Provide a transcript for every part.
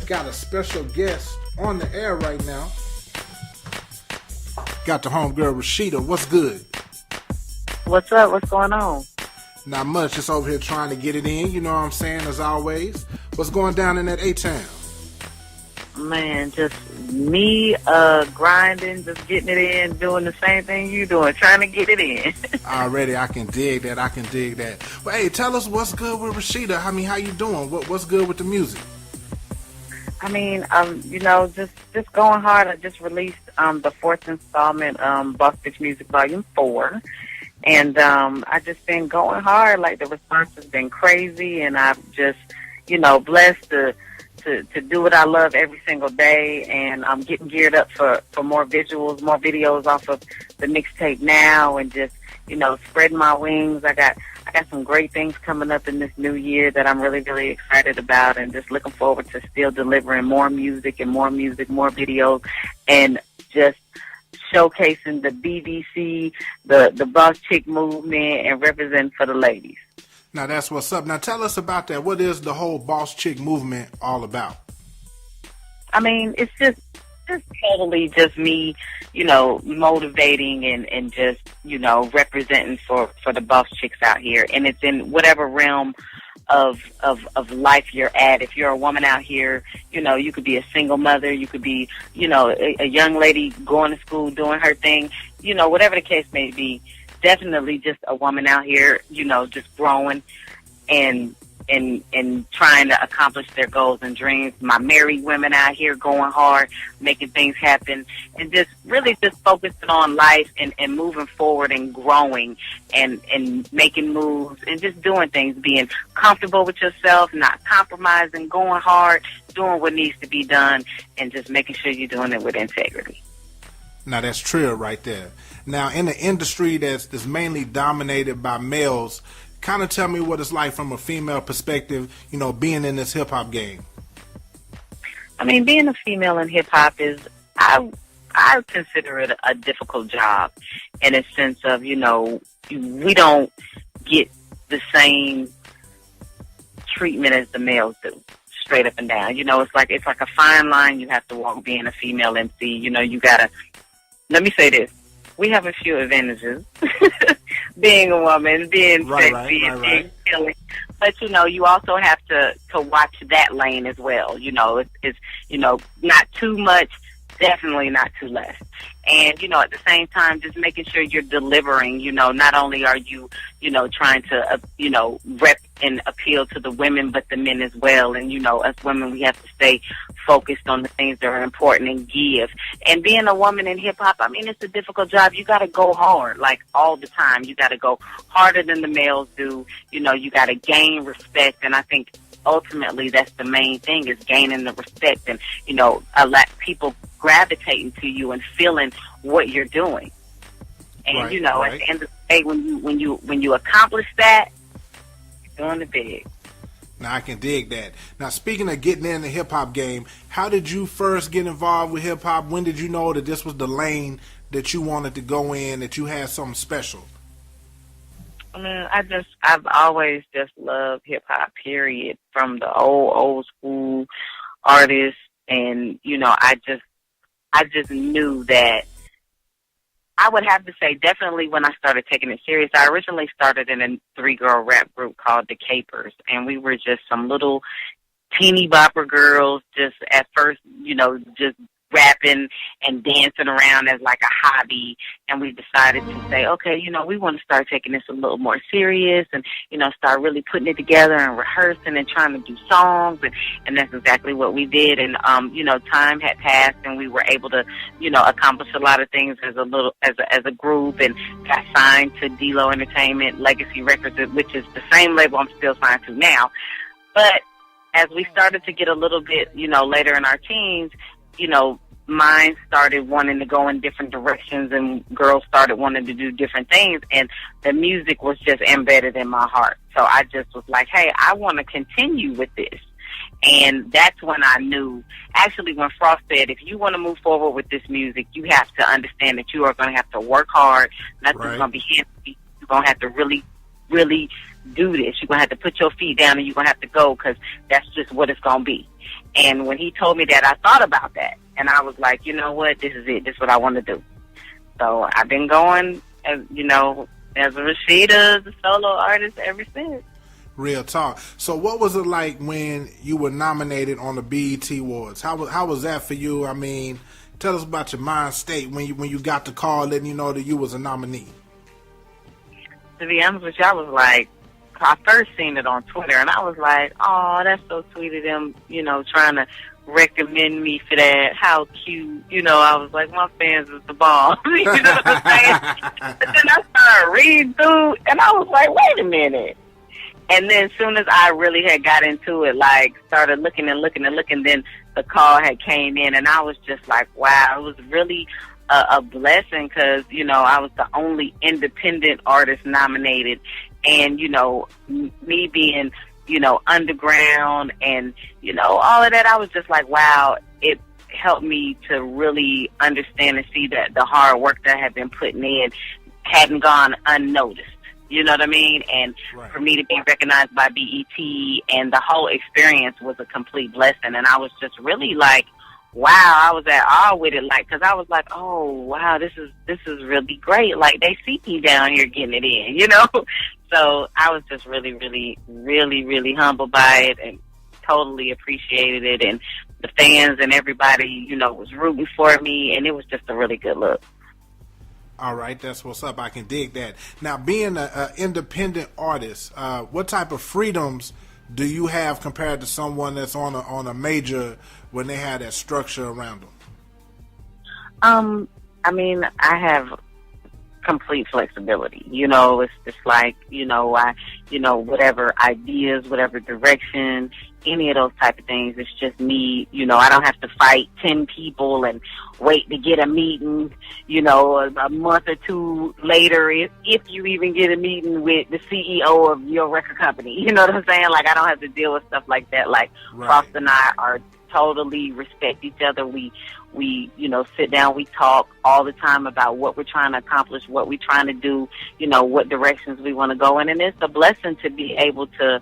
got a special guest on the air right now. Got the homegirl Rasheeda. What's good? What's up? What's going on? Not much. Just over here trying to get it in. You know what I'm saying? As always. What's going down in that A-Town? Man, just me grinding, just getting it in, doing the same thing you doing, trying to get it in. Already, I can dig that. Well, hey, tell us what's good with Rasheeda. I mean, how you doing? What's good with the music? I mean, just going hard. I just released the fourth installment, Boss Bitch Music Volume 4. And I just been going hard. Like, the response has been crazy, and I'm just, blessed to do what I love every single day. And I'm getting geared up for more visuals, more videos off of the mixtape now, and just, spreading my wings. I got some great things coming up in this new year that I'm really, really excited about, and just looking forward to still delivering more music, more videos, and just showcasing the BBC, the Boss Chick movement, and representing for the ladies. Now, that's what's up. Now, tell us about that. What is the whole Boss Chick movement all about? I mean, it's just totally just me, motivating and just, representing for the boss chicks out here. And it's in whatever realm of life you're at. If you're a woman out here, you could be a single mother, you could be, a young lady going to school, doing her thing, whatever the case may be. Definitely just a woman out here, just growing and trying to accomplish their goals and dreams. My married women out here going hard, making things happen, and just really just focusing on life and moving forward and growing and making moves and just doing things, being comfortable with yourself, not compromising, going hard, doing what needs to be done, and just making sure you're doing it with integrity. Now, that's Trill right there. Now, in an industry that's mainly dominated by males, kind of tell me what it's like from a female perspective, being in this hip-hop game. I mean, being a female in hip-hop is, I consider it a difficult job in a sense of, we don't get the same treatment as the males do, straight up and down. It's like a fine line you have to walk being a female MC. You gotta, let me say this. We have a few advantages, being a woman, being sexy, and being silly. But, you also have to watch that lane as well. It's not too much, definitely not too less. And, at the same time, just making sure you're delivering, not only are you, trying to, rep and appeal to the women, but the men as well. And, as women, we have to stay focused on the things that are important and give. And being a woman in hip-hop, I mean, it's a difficult job. You got to go hard, like, all the time. You got to go harder than the males do. You got to gain respect. And I think ultimately that's the main thing, is gaining the respect and, a lot of people gravitating to you and feeling what you're doing. And, at the end of the day, when you accomplish that, you're doing it big. Now, I can dig that. Now, speaking of getting in the hip-hop game, how did you first get involved with hip-hop? When did you know that this was the lane that you wanted to go in, that you had something special? I mean, I've always just loved hip-hop, period, from the old school artists. And, I just knew that I would have to say definitely when I started taking it serious. I originally started in a 3-girl rap group called The Capers, and we were just some little teeny bopper girls, just at first, just rapping and dancing around as like a hobby. And we decided to say, okay, we want to start taking this a little more serious and, start really putting it together and rehearsing and trying to do songs. And that's exactly what we did. And, time had passed and we were able to, accomplish a lot of things as a group, and got signed to D-Lo Entertainment, Legacy Records, which is the same label I'm still signed to now. But as we started to get a little bit, later in our teens, mine started wanting to go in different directions, and girls started wanting to do different things, and the music was just embedded in my heart. So I just was like, hey, I want to continue with this. And that's when I knew, actually, when Frost said, if you want to move forward with this music, you have to understand that you are going to have to work hard. Nothing's going to be handed. You're going to have to really, really do this. You're going to have to put your feet down and you're going to have to go because that's just what it's going to be. And when he told me that, I thought about that. And I was like, you know what? This is it. This is what I want to do. So I've been going, as as a Rasheeda, the solo artist ever since. Real talk. So what was it like when you were nominated on the BET Awards? How was that for you? I mean, tell us about your mind state when you got the call letting you know that you was a nominee. To be honest with you, I was like, I first seen it on Twitter, and I was like, oh, that's so sweet of them, trying to recommend me for that. How cute. I was like, my fans is the bomb. You know what I'm saying? But then I started reading through, and I was like, wait a minute. And then as soon as I really had got into it, started looking, then the call had came in, and I was just like, wow, it was really a blessing because, I was the only independent artist nominated. And, me being, underground and, all of that, I was just like, wow, it helped me to really understand and see that the hard work that I had been putting in hadn't gone unnoticed. You know what I mean? And right. For me to be recognized by BET and the whole experience was a complete blessing. And I was just really like, wow, I was at awe with it. Cause I was like, oh, wow, this is really great. Like they see me down here getting it in, So I was just really, really, really, really humbled by it and totally appreciated it. And the fans and everybody, was rooting for me. And it was just a really good look. All right, that's what's up. I can dig that. Now, being an independent artist, what type of freedoms do you have compared to someone that's on a major when they have that structure around them? I mean, I have complete flexibility. It's just like, whatever ideas, whatever direction, any of those type of things. It's just me. I don't have to fight 10 people and wait to get a meeting, a month or two later, if you even get a meeting with the CEO of your record company. You know what I'm saying? Like, I don't have to deal with stuff like that. Like, right. Frost and I are totally respect each other. We sit down, we talk all the time about what we're trying to accomplish, what we're trying to do, what directions we want to go in. And it's a blessing to be able to,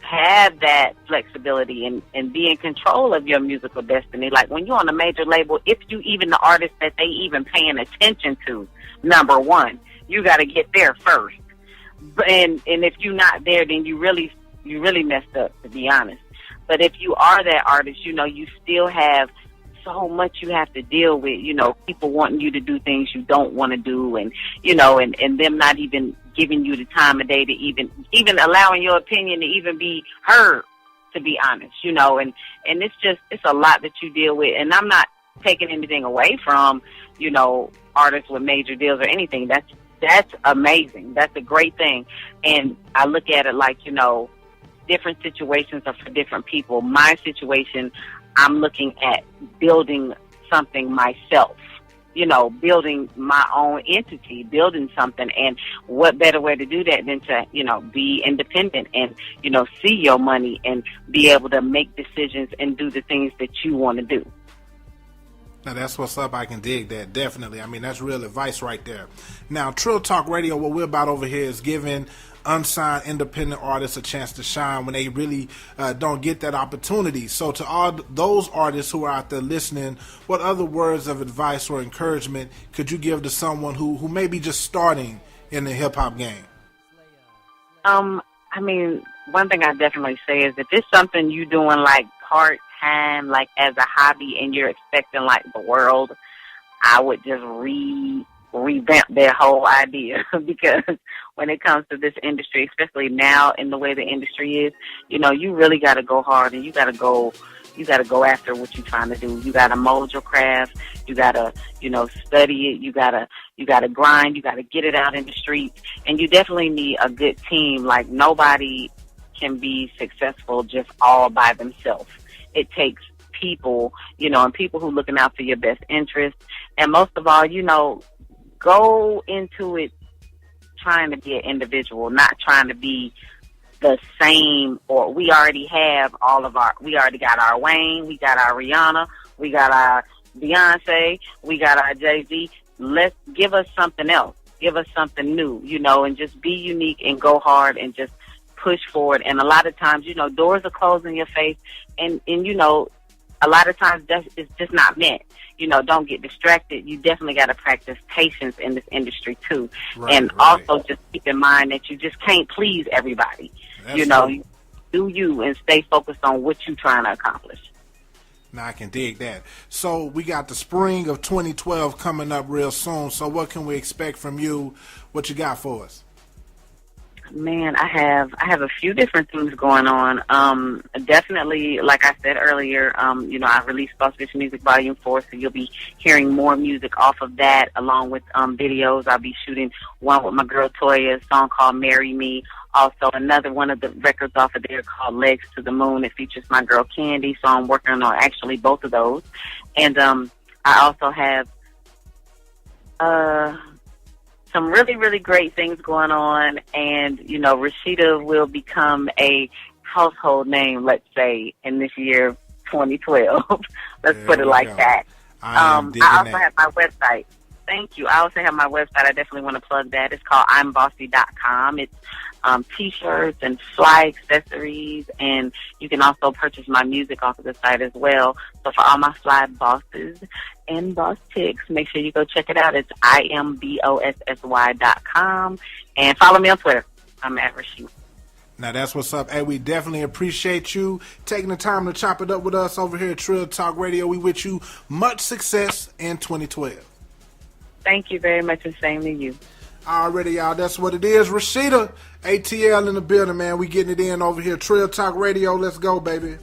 have that flexibility and be in control of your musical destiny. Like when you're on a major label, if you even the artist that they even paying attention to, number one, you got to get there first. And if you're not there, then you really messed up, to be honest. But if you are that artist, you still have so much you have to deal with, people wanting you to do things you don't want to do and, and them not even giving you the time of day to even allowing your opinion to even be heard, to be honest, and it's a lot that you deal with. And I'm not taking anything away from, artists with major deals or anything. That's amazing. That's a great thing. And I look at it like, different situations are for different people. My situation, I'm looking at building something myself, building my own entity, building something. And what better way to do that than to, be independent and, see your money and be able to make decisions and do the things that you want to do. Now, that's what's up. I can dig that, definitely. I mean, that's real advice right there. Now, Trill Talk Radio, what we're about over here is giving unsigned independent artists a chance to shine when they really don't get that opportunity. So to all those artists who are out there listening, what other words of advice or encouragement could you give to someone who may be just starting in the hip-hop game? I mean, one thing I definitely say is if it's something you doing like part-time, like as a hobby, and you're expecting like the world, I would just revamp their whole idea because when it comes to this industry, especially now in the way the industry is, you really got to go hard and you got to go after what you're trying to do. You got to mold your craft. You got to, study it. You got to grind. You got to get it out in the streets. And you definitely need a good team. Like nobody can be successful just all by themselves. It takes people, and people who looking out for your best interest. And most of all, go into it trying to be an individual, not trying to be the same, or we already got our Wayne, we got our Rihanna, we got our Beyonce, we got our Jay-Z. Let's give us something else. give us something new, and just be unique and go hard and just push forward. And a lot of times, doors are closed in your face, and a lot of times it's just not meant. Don't get distracted. You definitely got to practice patience in this industry too. Right, and also just keep in mind that you just can't please everybody. That's True. Do you and stay focused on what you're trying to accomplish. Now I can dig that. So we got the spring of 2012 coming up real soon. So what can we expect from you? What you got for us? Man, I have a few different things going on. Definitely, like I said earlier, I released Boss Bitch Music Volume 4, so you'll be hearing more music off of that, along with videos. I'll be shooting one with my girl Toya, a song called Marry Me. Also, another one of the records off of there called Legs to the Moon. It features my girl Candy, so I'm working on actually both of those. And I also have some really, really great things going on. And, Rasheeda will become a household name, let's say, in this year, 2012. Let's put it like that. I also have my website. Thank you. I also have my website. I definitely want to plug that. It's called imbossy.com. It's T-shirts and fly accessories, and you can also purchase my music off of the site as well. So for all my fly bosses and boss chicks, make sure you go check it out. It's imbossy.com, and follow me on Twitter. I'm at Rasheeda. Now that's what's up. Hey, we definitely appreciate you taking the time to chop it up with us over here at Trill Talk Radio. We wish you much success in 2012. Thank you very much, and same to you. Already, y'all, that's what it is. Rasheeda, ATL in the building, man. We getting it in over here. Trill Talk Radio. Let's go, baby.